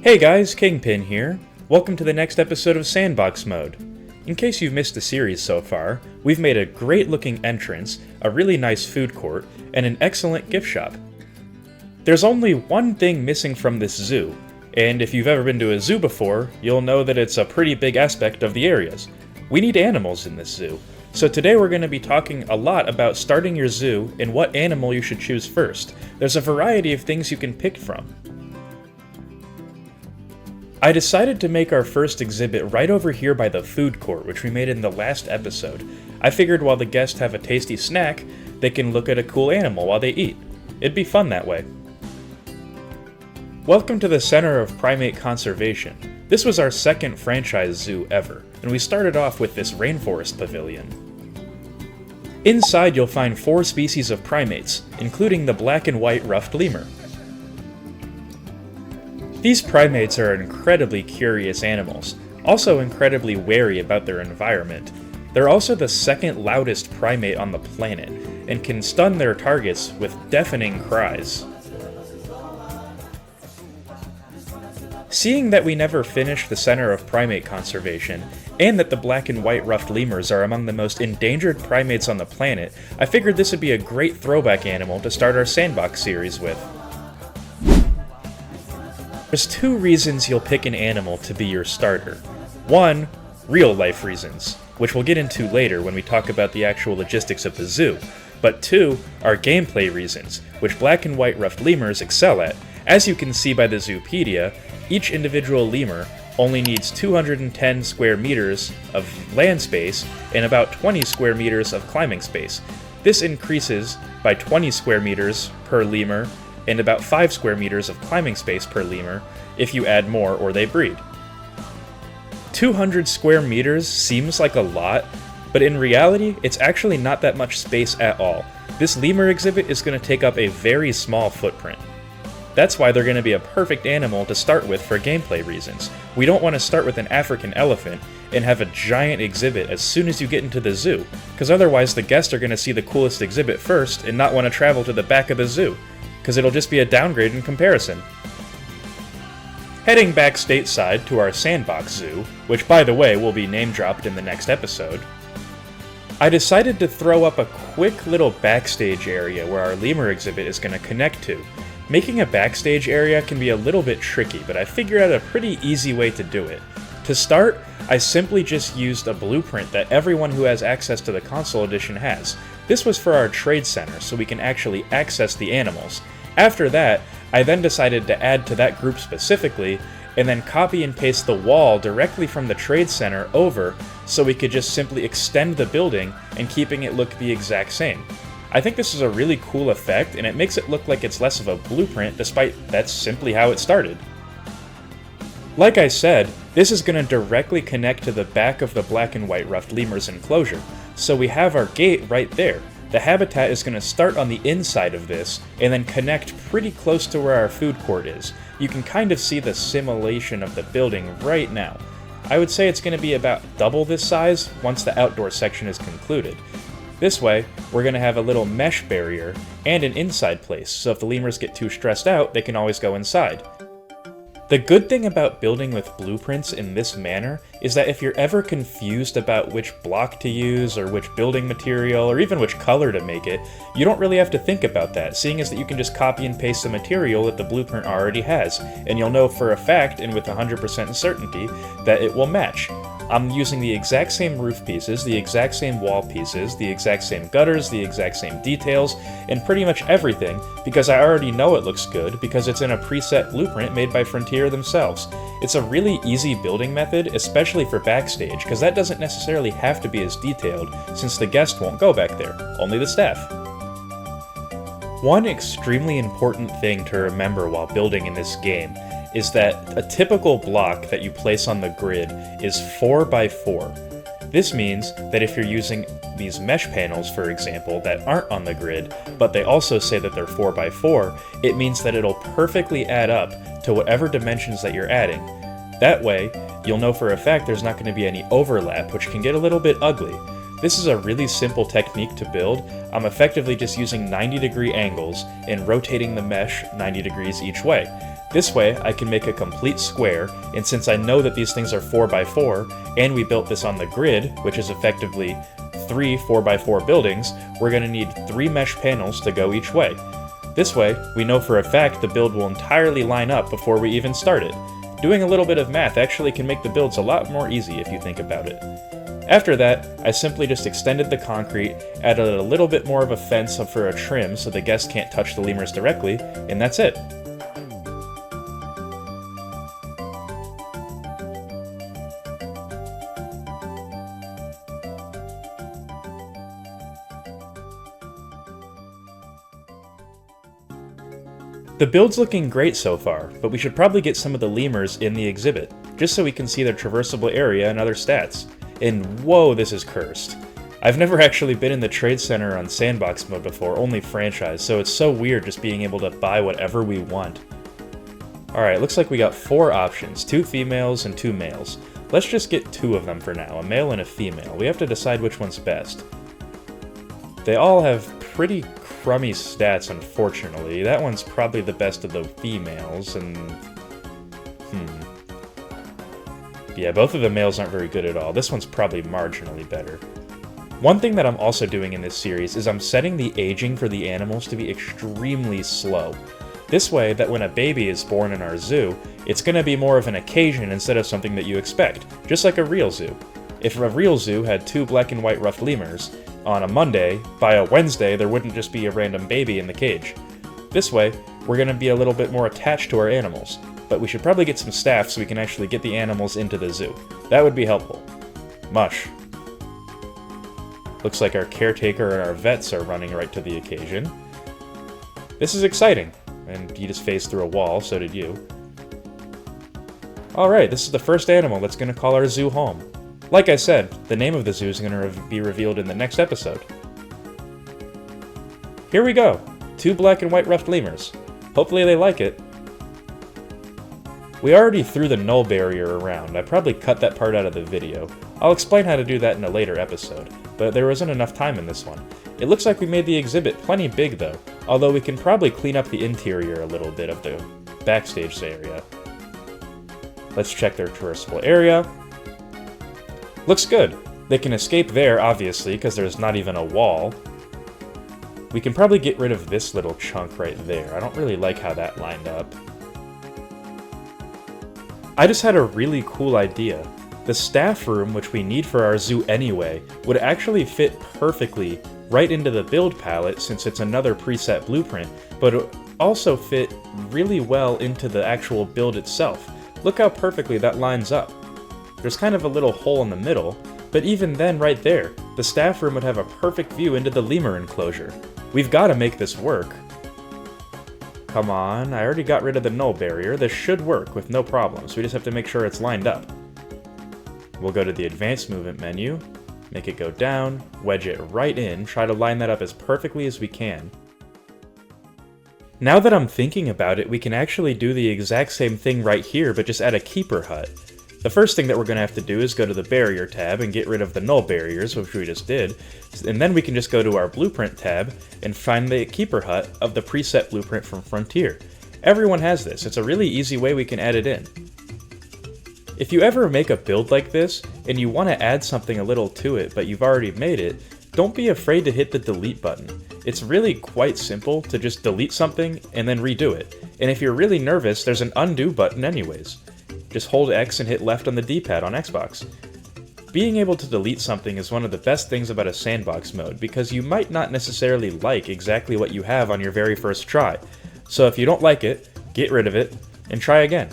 Hey guys, Kingpin here. Welcome to the next episode of Sandbox Mode. In case you've missed the series so far, we've made a great looking entrance, a really nice food court, and an excellent gift shop. There's only one thing missing from this zoo, and if you've ever been to a zoo before, you'll know that it's a pretty big aspect of the areas. We need animals in this zoo, so today we're going to be talking a lot about starting your zoo and what animal you should choose first. There's a variety of things you can pick from. I decided to make our first exhibit right over here by the food court, which we made in the last episode. I figured while the guests have a tasty snack, they can look at a cool animal while they eat. It'd be fun that way. Welcome to the Center of Primate Conservation. This was our second franchise zoo ever, and we started off with this rainforest pavilion. Inside you'll find 4 species of primates, including the black and white ruffed lemur. These primates are incredibly curious animals, also incredibly wary about their environment. They're also the second loudest primate on the planet, and can stun their targets with deafening cries. Seeing that we never finished the Center of Primate Conservation, and that the black and white ruffed lemurs are among the most endangered primates on the planet, I figured this would be a great throwback animal to start our Sandbox series with. There's 2 reasons you'll pick an animal to be your starter. 1, real-life reasons, which we'll get into later when we talk about the actual logistics of the zoo, but 2 are gameplay reasons, which black and white ruffed lemurs excel at. As you can see by the Zoopedia, each individual lemur only needs 210 square meters of land space and about 20 square meters of climbing space. This increases by 20 square meters per lemur and about 5 square meters of climbing space per lemur if you add more or they breed. 200 square meters seems like a lot, but in reality, it's actually not that much space at all. This lemur exhibit is going to take up a very small footprint. That's why they're going to be a perfect animal to start with for gameplay reasons. We don't want to start with an African elephant and have a giant exhibit as soon as you get into the zoo, because otherwise the guests are going to see the coolest exhibit first and not want to travel to the back of the zoo, because it'll just be a downgrade in comparison. Heading back stateside to our Sandbox Zoo, which by the way will be name-dropped in the next episode, I decided to throw up a quick little backstage area where our lemur exhibit is going to connect to. Making a backstage area can be a little bit tricky, but I figured out a pretty easy way to do it. To start, I simply just used a blueprint that everyone who has access to the console edition has. This was for our trade center, so we can actually access the animals. After that, I then decided to add to that group specifically, and then copy and paste the wall directly from the trade center over, so we could just simply extend the building and keeping it look the exact same. I think this is a really cool effect, and it makes it look like it's less of a blueprint, despite that's simply how it started. Like I said, this is going to directly connect to the back of the black and white ruffed lemur's enclosure, so we have our gate right there. The habitat is going to start on the inside of this, and then connect pretty close to where our food court is. You can kind of see the simulation of the building right now. I would say it's going to be about double this size once the outdoor section is concluded. This way, we're going to have a little mesh barrier and an inside place, so if the lemurs get too stressed out, they can always go inside. The good thing about building with blueprints in this manner is that if you're ever confused about which block to use or which building material or even which color to make it, you don't really have to think about that, seeing as that you can just copy and paste the material that the blueprint already has, and you'll know for a fact and with 100% certainty that it will match. I'm using the exact same roof pieces, the exact same wall pieces, the exact same gutters, the exact same details, and pretty much everything because I already know it looks good because it's in a preset blueprint made by Frontier themselves. It's a really easy building method, especially for Backstage, because that doesn't necessarily have to be as detailed since the guest won't go back there, only the staff. One extremely important thing to remember while building in this game is that a typical block that you place on the grid is 4x4. This means that if you're using these mesh panels, for example, that aren't on the grid, but they also say that they're 4x4, it means that it'll perfectly add up to whatever dimensions that you're adding. That way, you'll know for a fact there's not going to be any overlap, which can get a little bit ugly. This is a really simple technique to build. I'm effectively just using 90-degree angles and rotating the mesh 90 degrees each way. This way, I can make a complete square, and since I know that these things are 4x4, and we built this on the grid, which is effectively 3 4x4 buildings, we're going to need 3 mesh panels to go each way. This way, we know for a fact the build will entirely line up before we even start it. Doing a little bit of math actually can make the builds a lot more easy if you think about it. After that, I simply just extended the concrete, added a little bit more of a fence for a trim so the guests can't touch the lemurs directly, and that's it. The build's looking great so far, but we should probably get some of the lemurs in the exhibit, just so we can see their traversable area and other stats. And whoa, this is cursed. I've never actually been in the trade center on Sandbox mode before, only franchise, so it's so weird just being able to buy whatever we want. Alright, looks like we got 4 options, 2 females and 2 males. Let's just get 2 of them for now, a male and a female. We have to decide which one's best. They all have pretty crummy stats, unfortunately. That one's probably the best of the females, and... Yeah, both of the males aren't very good at all. This one's probably marginally better. One thing that I'm also doing in this series is I'm setting the aging for the animals to be extremely slow. This way, that when a baby is born in our zoo, it's going to be more of an occasion instead of something that you expect, just like a real zoo. If a real zoo had 2 black and white ruffed lemurs, on a Monday, by a Wednesday there wouldn't just be a random baby in the cage. This way, we're going to be a little bit more attached to our animals, but we should probably get some staff so we can actually get the animals into the zoo. That would be helpful. Mush. Looks like our caretaker and our vets are running right to the occasion. This is exciting, and you just phased through a wall, so did you. Alright, this is the first animal that's going to call our zoo home. Like I said, the name of the zoo is going to be revealed in the next episode. Here we go! 2 black and white ruffed lemurs. Hopefully they like it. We already threw the null barrier around. I probably cut that part out of the video. I'll explain how to do that in a later episode, but there wasn't enough time in this one. It looks like we made the exhibit plenty big though, although we can probably clean up the interior a little bit of the backstage area. Let's check their traversable area. Looks good. They can escape there, obviously, because there's not even a wall. We can probably get rid of this little chunk right there. I don't really like how that lined up. I just had a really cool idea. The staff room, which we need for our zoo anyway, would actually fit perfectly right into the build palette since it's another preset blueprint, but it would also fit really well into the actual build itself. Look how perfectly that lines up. There's kind of a little hole in the middle, but even then right there, the staff room would have a perfect view into the lemur enclosure. We've got to make this work. Come on, I already got rid of the null barrier. This should work with no problems. We just have to make sure it's lined up. We'll go to the advanced movement menu, make it go down, wedge it right in, try to line that up as perfectly as we can. Now that I'm thinking about it, we can actually do the exact same thing right here, but just add a keeper hut. The first thing that we're going to have to do is go to the barrier tab and get rid of the null barriers, which we just did, and then we can just go to our blueprint tab and find the keeper hut of the preset blueprint from Frontier. Everyone has this. It's a really easy way we can add it in. If you ever make a build like this, and you want to add something a little to it, but you've already made it, don't be afraid to hit the delete button. It's really quite simple to just delete something and then redo it. And if you're really nervous, there's an undo button anyways. Just hold X and hit left on the D-pad on Xbox. Being able to delete something is one of the best things about a sandbox mode, because you might not necessarily like exactly what you have on your very first try. So if you don't like it, get rid of it, and try again.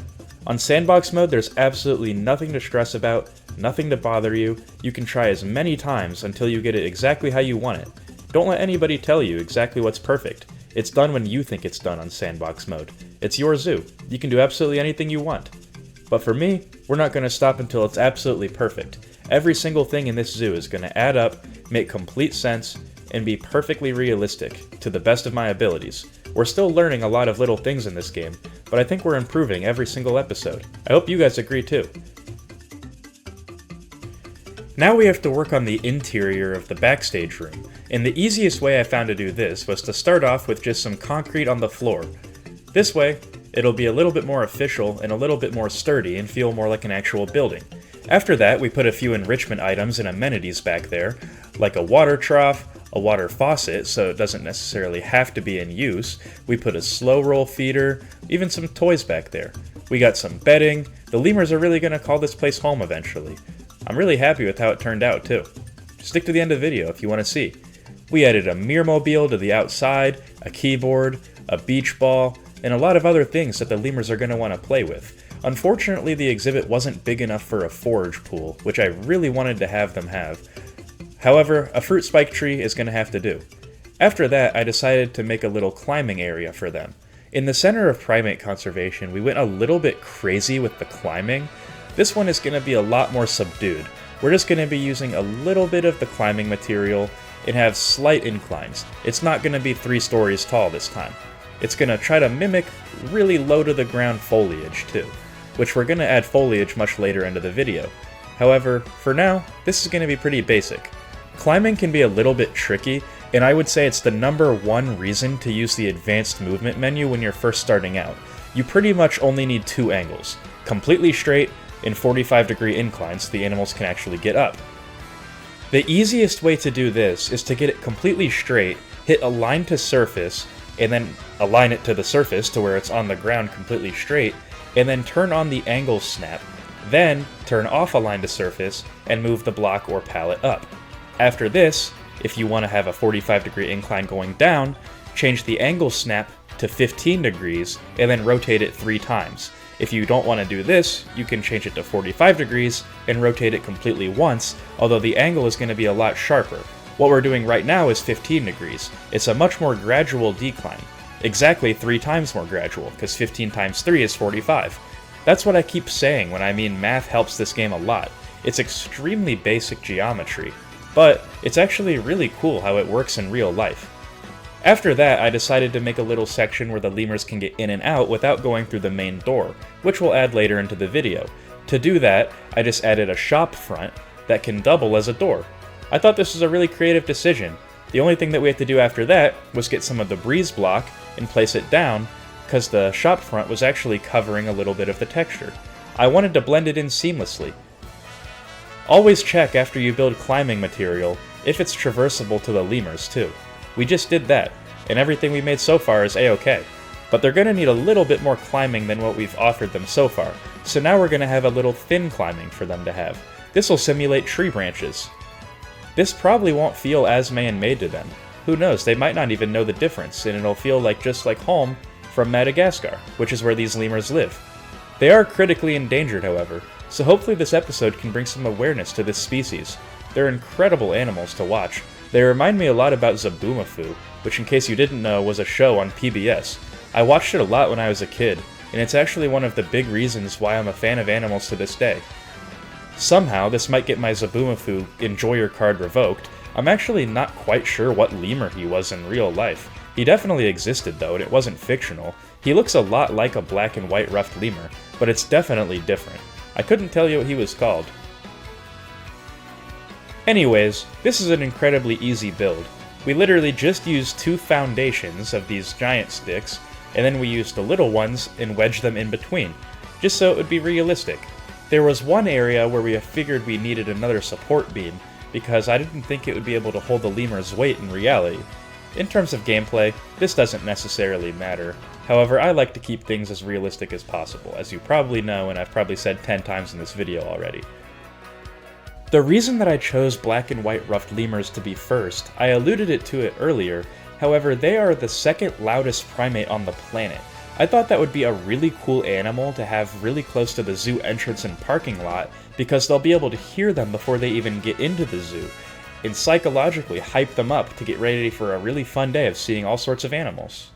On sandbox mode, there's absolutely nothing to stress about, nothing to bother you. You can try as many times until you get it exactly how you want it. Don't let anybody tell you exactly what's perfect. It's done when you think it's done on sandbox mode. It's your zoo. You can do absolutely anything you want. But for me, we're not going to stop until it's absolutely perfect. Every single thing in this zoo is going to add up, make complete sense, and be perfectly realistic, to the best of my abilities. We're still learning a lot of little things in this game, but I think we're improving every single episode. I hope you guys agree too. Now we have to work on the interior of the backstage room, and the easiest way I found to do this was to start off with just some concrete on the floor. This way, It'll be a little bit more official and a little bit more sturdy and feel more like an actual building. After that, we put a few enrichment items and amenities back there, like a water trough, a water faucet, so it doesn't necessarily have to be in use. We put a slow roll feeder, even some toys back there. We got some bedding. The lemurs are really going to call this place home eventually. I'm really happy with how it turned out too. Stick to the end of the video if you want to see. We added a mirror-mobile to the outside, a keyboard, a beach ball, and a lot of other things that the lemurs are going to want to play with. Unfortunately, the exhibit wasn't big enough for a forage pool, which I really wanted to have them have. However, a fruit spike tree is going to have to do. After that, I decided to make a little climbing area for them. In the center of primate conservation, we went a little bit crazy with the climbing. This one is going to be a lot more subdued. We're just going to be using a little bit of the climbing material and have slight inclines. It's not going to be 3 stories tall this time. It's going to try to mimic really low to the ground foliage too, which we're going to add foliage much later into the video. However, for now, this is going to be pretty basic. Climbing can be a little bit tricky, and I would say it's the #1 reason to use the advanced movement menu when you're first starting out. You pretty much only need 2 angles, completely straight and 45-degree inclines so the animals can actually get up. The easiest way to do this is to get it completely straight, hit align to surface, and then align it to the surface to where it's on the ground completely straight, and then turn on the angle snap, then turn off align to surface and move the block or pallet up. After this, if you want to have a 45-degree incline going down, change the angle snap to 15 degrees and then rotate it 3 times. If you don't want to do this, you can change it to 45 degrees and rotate it completely once, although the angle is going to be a lot sharper. What we're doing right now is 15 degrees. It's a much more gradual decline. Exactly 3 times more gradual, because 15 times 3 is 45. That's what I keep saying when I mean math helps this game a lot. It's extremely basic geometry, but it's actually really cool how it works in real life. After that, I decided to make a little section where the lemurs can get in and out without going through the main door, which we'll add later into the video. To do that, I just added a shop front that can double as a door. I thought this was a really creative decision. The only thing that we had to do after that was get some of the breeze block and place it down, because the shop front was actually covering a little bit of the texture. I wanted to blend it in seamlessly. Always check after you build climbing material if it's traversable to the lemurs too. We just did that, and everything we made so far is a-okay. But they're going to need a little bit more climbing than what we've offered them so far, so now we're going to have a little thin climbing for them to have. This will simulate tree branches. This probably won't feel as man-made to them. Who knows, they might not even know the difference, and it'll feel like just like home from Madagascar, which is where these lemurs live. They are critically endangered, however, so hopefully this episode can bring some awareness to this species. They're incredible animals to watch. They remind me a lot about Zaboomafoo, which in case you didn't know was a show on PBS. I watched it a lot when I was a kid, and it's actually one of the big reasons why I'm a fan of animals to this day. Somehow, this might get my Zaboomafoo Enjoyer card revoked. I'm actually not quite sure what lemur he was in real life. He definitely existed though, and it wasn't fictional. He looks a lot like a black and white ruffed lemur, but it's definitely different. I couldn't tell you what he was called. Anyways, this is an incredibly easy build. We literally just used 2 foundations of these giant sticks, and then we used the little ones and wedged them in between, just so it would be realistic. There was one area where we figured we needed another support beam, because I didn't think it would be able to hold the lemur's weight in reality. In terms of gameplay, this doesn't necessarily matter. However, I like to keep things as realistic as possible, as you probably know and I've probably said 10 times in this video already. The reason that I chose black and white ruffed lemurs to be first, I alluded to it earlier, however they are the second loudest primate on the planet. I thought that would be a really cool animal to have really close to the zoo entrance and parking lot, because they'll be able to hear them before they even get into the zoo, and psychologically hype them up to get ready for a really fun day of seeing all sorts of animals.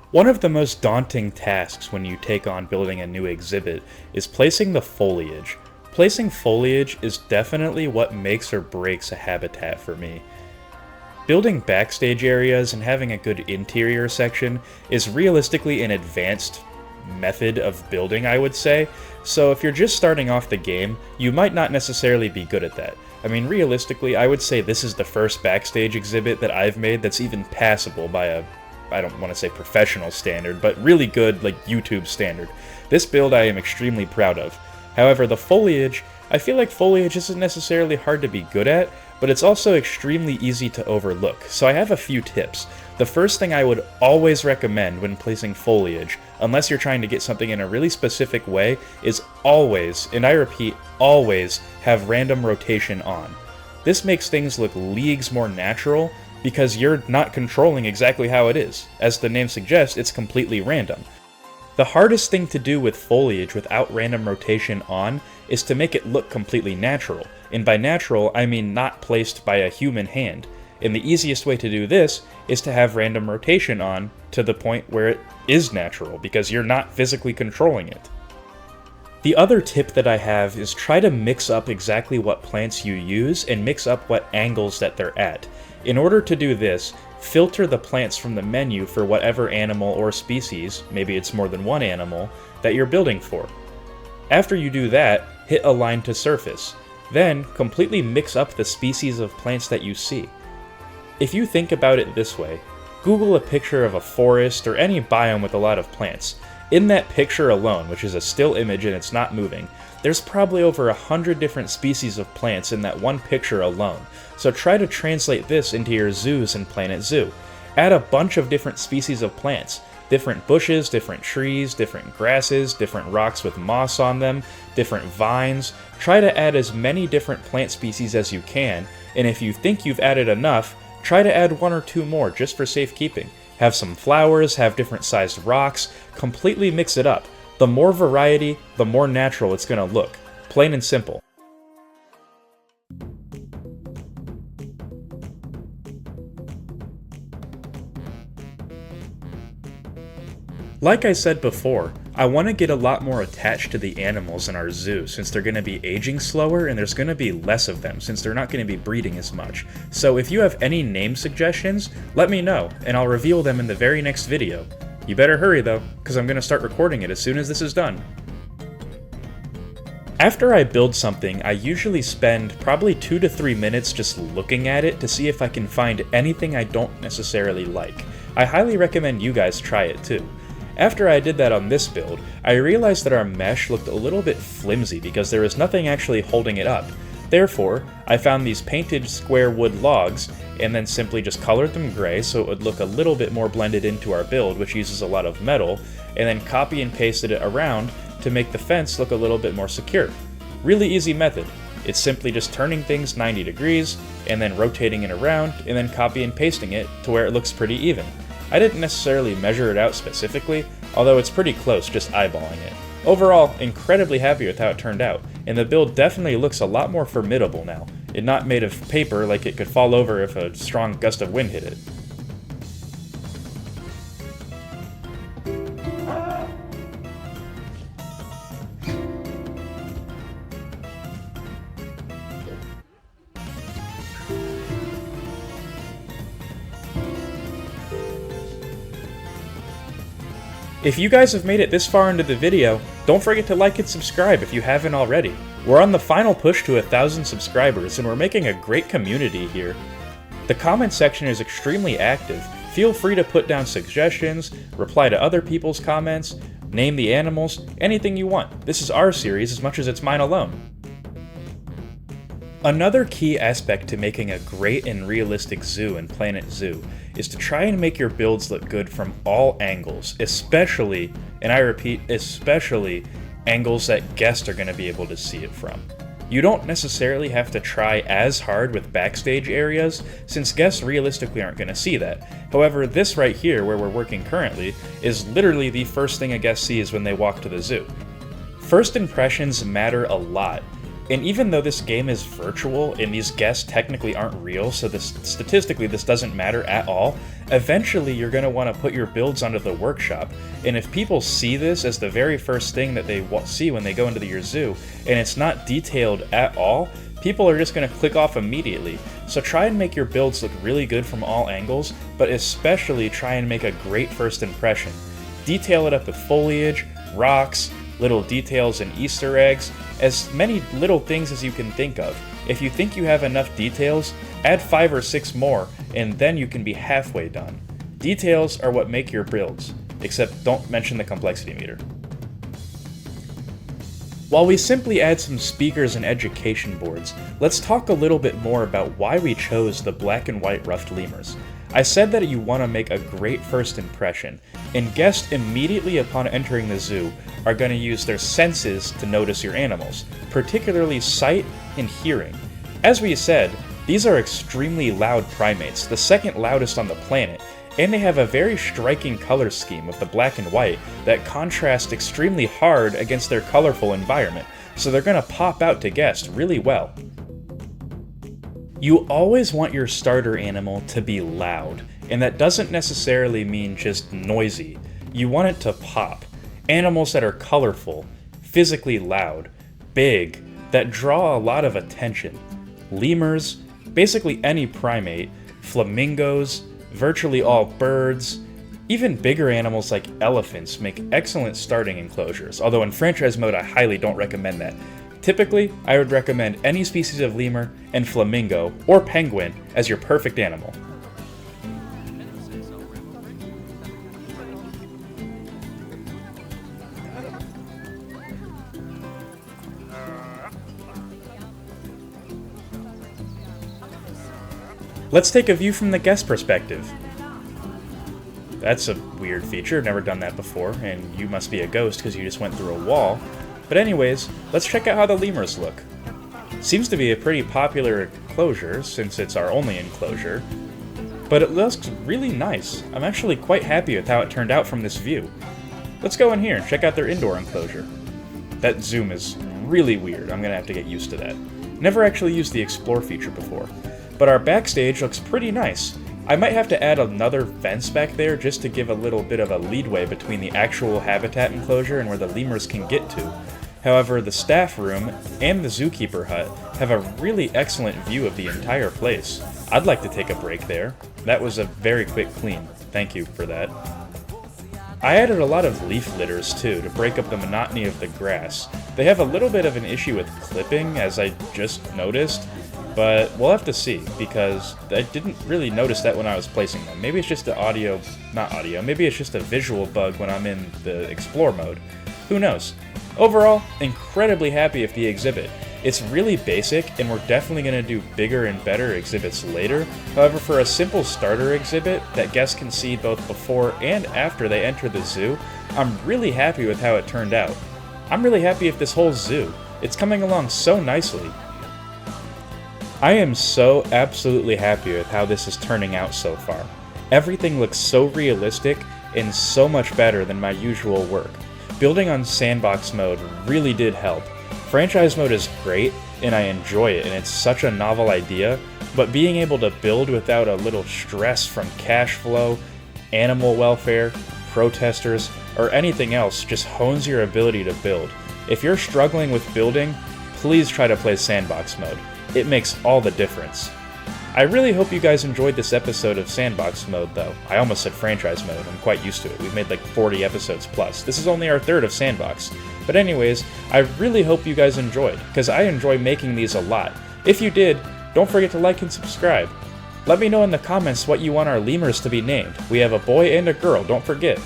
One of the most daunting tasks when you take on building a new exhibit is placing the foliage. Placing foliage is definitely what makes or breaks a habitat for me. Building backstage areas and having a good interior section is realistically an advanced method of building, I would say, so if you're just starting off the game, you might not necessarily be good at that. I mean, realistically, I would say this is the first backstage exhibit that I've made that's even passable by a I don't want to say professional standard, but really good, like, YouTube standard. This build I am extremely proud of. However, the foliage, I feel like foliage isn't necessarily hard to be good at, but it's also extremely easy to overlook, so I have a few tips. The first thing I would always recommend when placing foliage, unless you're trying to get something in a really specific way, is always, and I repeat, always, have random rotation on. This makes things look leagues more natural, because you're not controlling exactly how it is. As the name suggests, it's completely random. The hardest thing to do with foliage without random rotation on is to make it look completely natural, and by natural I mean not placed by a human hand. And the easiest way to do this is to have random rotation on to the point where it is natural, because you're not physically controlling it. The other tip that I have is try to mix up exactly what plants you use and mix up what angles that they're at. In order to do this, filter the plants from the menu for whatever animal or species, maybe it's more than one animal, that you're building for. After you do that, hit Align to Surface. Then, completely mix up the species of plants that you see. If you think about it this way, Google a picture of a forest or any biome with a lot of plants. In that picture alone, which is a still image and it's not moving, there's probably over 100 different species of plants in that one picture alone. So try to translate this into your zoos in Planet Zoo. Add a bunch of different species of plants. Different bushes, different trees, different grasses, different rocks with moss on them, different vines. Try to add as many different plant species as you can, and if you think you've added enough, try to add one or two more just for safekeeping. Have some flowers, have different sized rocks, completely mix it up. The more variety, the more natural it's going to look. Plain and simple. Like I said before, I want to get a lot more attached to the animals in our zoo since they're going to be aging slower and there's going to be less of them since they're not going to be breeding as much. So if you have any name suggestions, let me know and I'll reveal them in the very next video. You better hurry though, because I'm going to start recording it as soon as this is done. After I build something, I usually spend probably 2 to 3 minutes just looking at it to see if I can find anything I don't necessarily like. I highly recommend you guys try it too. After I did that on this build, I realized that our mesh looked a little bit flimsy because there was nothing actually holding it up. Therefore, I found these painted square wood logs and then simply just colored them gray so it would look a little bit more blended into our build, which uses a lot of metal, and then copy and pasted it around to make the fence look a little bit more secure. Really easy method. It's simply just turning things 90 degrees and then rotating it around and then copy and pasting it to where it looks pretty even. I didn't necessarily measure it out specifically, although it's pretty close just eyeballing it. Overall, incredibly happy with how it turned out, and the build definitely looks a lot more formidable now, and not made of paper like it could fall over if a strong gust of wind hit it. If you guys have made it this far into the video, don't forget to like and subscribe if you haven't already. We're on the final push to 1,000 subscribers and we're making a great community here. The comment section is extremely active. Feel free to put down suggestions, reply to other people's comments, name the animals, anything you want. This is our series as much as it's mine alone. Another key aspect to making a great and realistic zoo in Planet Zoo is to try and make your builds look good from all angles, especially, and I repeat, especially, angles that guests are going to be able to see it from. You don't necessarily have to try as hard with backstage areas, since guests realistically aren't going to see that. However, this right here, where we're working currently, is literally the first thing a guest sees when they walk to the zoo. First impressions matter a lot. And even though this game is virtual and these guests technically aren't real, so statistically this doesn't matter at all, eventually you're going to want to put your builds onto the workshop. And if people see this as the very first thing that they see when they go into your zoo, and it's not detailed at all, people are just going to click off immediately. So try and make your builds look really good from all angles, but especially try and make a great first impression. Detail it up with foliage, rocks, little details and Easter eggs, as many little things as you can think of. If you think you have enough details, add 5 or 6 more, and then you can be halfway done. Details are what make your builds, except don't mention the complexity meter. While we simply add some speakers and education boards, let's talk a little bit more about why we chose the black and white ruffed lemurs. I said that you want to make a great first impression, and guests immediately upon entering the zoo are going to use their senses to notice your animals, particularly sight and hearing. As we said, these are extremely loud primates, the second loudest on the planet, and they have a very striking color scheme of the black and white that contrast extremely hard against their colorful environment, so they're going to pop out to guests really well. You always want your starter animal to be loud, and that doesn't necessarily mean just noisy. You want it to pop. Animals that are colorful, physically loud, big, that draw a lot of attention. Lemurs, basically any primate, flamingos, virtually all birds, even bigger animals like elephants make excellent starting enclosures, although in franchise mode I highly don't recommend that. Typically, I would recommend any species of lemur and flamingo or penguin as your perfect animal. Let's take a view from the guest perspective. That's a weird feature, never done that before, and you must be a ghost because you just went through a wall. But anyways, let's check out how the lemurs look. Seems to be a pretty popular enclosure, since it's our only enclosure, but it looks really nice. I'm actually quite happy with how it turned out from this view. Let's go in here and check out their indoor enclosure. That zoom is really weird, I'm gonna have to get used to that. Never actually used the explore feature before, but our backstage looks pretty nice. I might have to add another fence back there just to give a little bit of a leadway between the actual habitat enclosure and where the lemurs can get to. However, the staff room and the zookeeper hut have a really excellent view of the entire place. I'd like to take a break there. That was a very quick clean. Thank you for that. I added a lot of leaf litters too to break up the monotony of the grass. They have a little bit of an issue with clipping, as I just noticed, but we'll have to see, because I didn't really notice that when I was placing them. Maybe it's just maybe it's just a visual bug when I'm in the explore mode. Who knows? Overall, incredibly happy with the exhibit. It's really basic, and we're definitely going to do bigger and better exhibits later. However, for a simple starter exhibit that guests can see both before and after they enter the zoo, I'm really happy with how it turned out. I'm really happy with this whole zoo. It's coming along so nicely. I am so absolutely happy with how this is turning out so far. Everything looks so realistic and so much better than my usual work. Building on Sandbox mode really did help. Franchise mode is great, and I enjoy it, and it's such a novel idea, but being able to build without a little stress from cash flow, animal welfare, protesters, or anything else just hones your ability to build. If you're struggling with building, please try to play Sandbox mode. It makes all the difference. I really hope you guys enjoyed this episode of Sandbox mode, though. I almost said franchise mode, I'm quite used to it. We've made like 40 episodes plus. This is only our third of Sandbox. But anyways, I really hope you guys enjoyed, because I enjoy making these a lot. If you did, don't forget to like and subscribe. Let me know in the comments what you want our lemurs to be named. We have a boy and a girl, don't forget.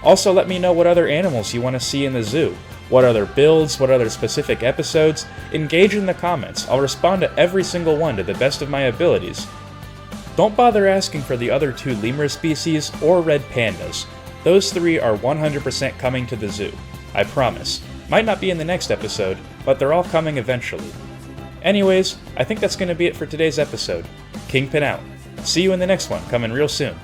Also, let me know what other animals you want to see in the zoo. What other builds, what other specific episodes? Engage in the comments. I'll respond to every single one to the best of my abilities. Don't bother asking for the other two lemur species or red pandas. Those three are 100% coming to the zoo. I promise. Might not be in the next episode, but they're all coming eventually. Anyways, I think that's going to be it for today's episode. Kingpin out. See you in the next one, coming real soon.